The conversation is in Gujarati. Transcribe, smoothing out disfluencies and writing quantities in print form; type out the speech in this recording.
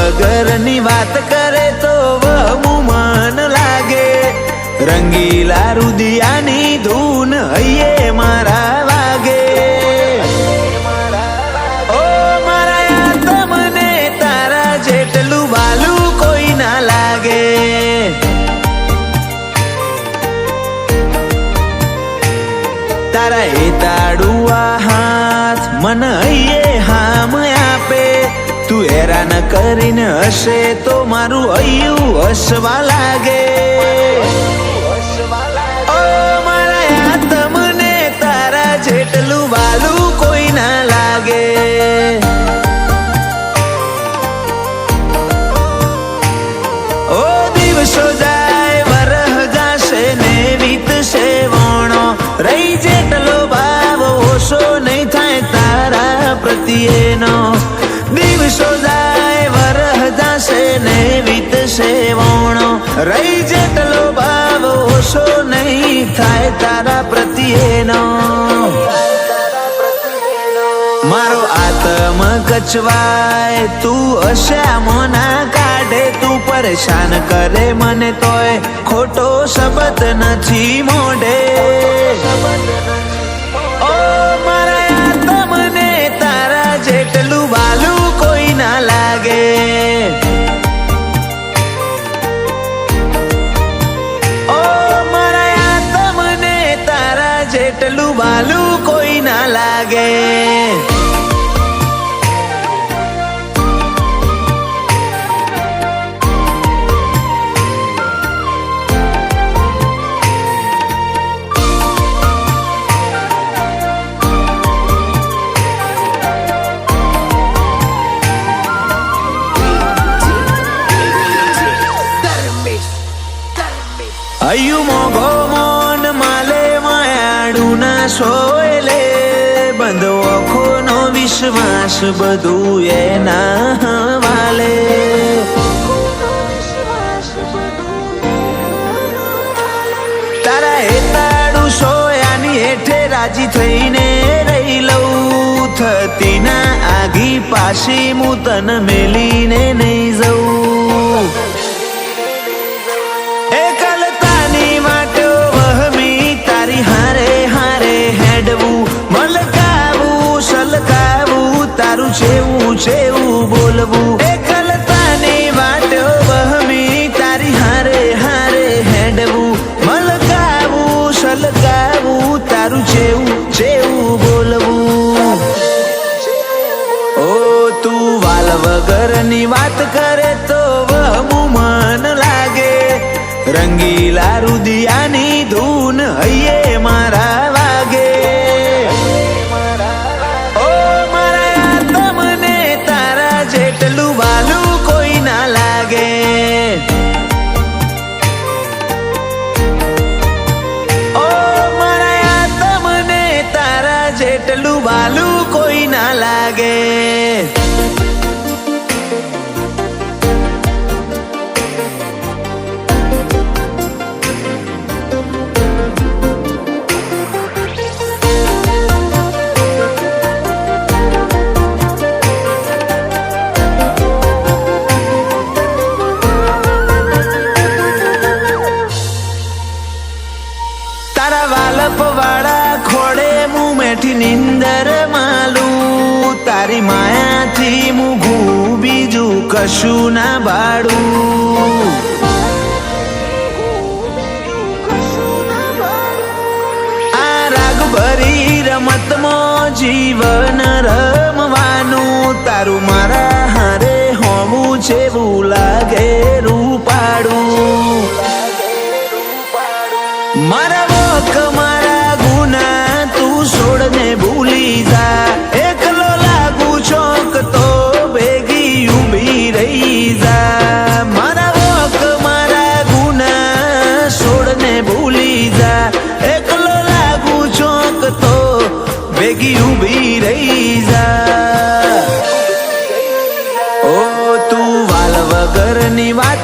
વગરની વાત કરે તો વહુ મન લાગે. રંગીલા રુદિયાની ધૂન હૈયે મારા વાગે. ઓ મારા તમને તારા જેટલું વાલું કોઈ ના લાગે. તારા એ તાડુઆ હાથ મન હૈયે હામ આપે. તું હેરાન કરીને હશે તો મારું હૈયું હસવા લાગે. ઓ મારા તમને તારા જેટલું વાલું કોઈ ના લાગે. ઓ દિવસો જાય વરહ જાશે ને વીતશે વણો. રહી જેટલો ભાવ ઓછો નહીં થાય તારા પ્રત્યેનો. દિવસો જાય વરહ જાશે ને વીતશે વણો. રહી જેટલો ભાવ ઓછો નહીં થાય તારા પ્રત્યેનો. મારો આત્મ કચવાય તું હશ્યા ના કાઢે. તું પરેશાન કરે મને તોય ખોટો શબ્દ નથી મોઢે. ઓ મારા તમને તારા જેટલું વાલું કોઈ ના લાગે. ઓ મારા તમને તારા જેટલું વાલું કોઈ ના લાગે. હૈયું મોઘો મોન માલે માયાડું ના સોયલે. બંધો આંખોનો વિશ્વાસ બધું એના વાલે. તારા હેતાડું સોયાની હેઠે રાજી થઈને રહી લઉં. થતી ના આગી પાછી હું તન મેલીને નહીં જઉં. હારે હારે હેડવું મલકાવું સલકાવું તારું છેવું છેવું બોલવું. એકલતાની વાટો વહમી તારી હારે હારે હેડવું મલકાવું સલકાવું તારું છેવું છેવું બોલવું. ઓ તું વાલ વગરની વાત કરે તો વહુ મન લાગે. રંગીલા રુદિયાની ધૂન હૈયે મારા વાગે. ઓ મારા તમને તારા જેટલું વાલું કોઈ ના લાગે. ઓ મારા તમને તારા જેટલું વાલું કોઈ ના લાગે. તું વાલ વગરની વાત કરે તો વહુ મન લાગે. રંગીલા રુદિયાની ધૂન હૈયે મારા વાગે. ઓ મારા તમને તારા જેટલું વાલું કોઈ ના લાગે. ઓ મારા તમને તારા જેટલું વાલું કોઈ ના લાગે. તારા વાલપ વાળા ખોડે મું મેઠી નિંદર માલું. તારી માયાથી મું બીજું કશું ના બાળું. આ રાગ ભરી રમતમાં જીવન રમવાનું. તારું મારા હારે હોવું જેવું લાગે રૂપાડું. મારા વખ મારા ગુના તું છોડને ભૂલી જા. એકલો લાગુ ચોક તો ભેગી ઊભી રહી જા. મારા વખ મારા ગુના છોડને ભૂલી જા. એકલો લાગુ ચોક તો ભેગી ઊભી રહી જા. ઓ તું વાલ વગરની વાત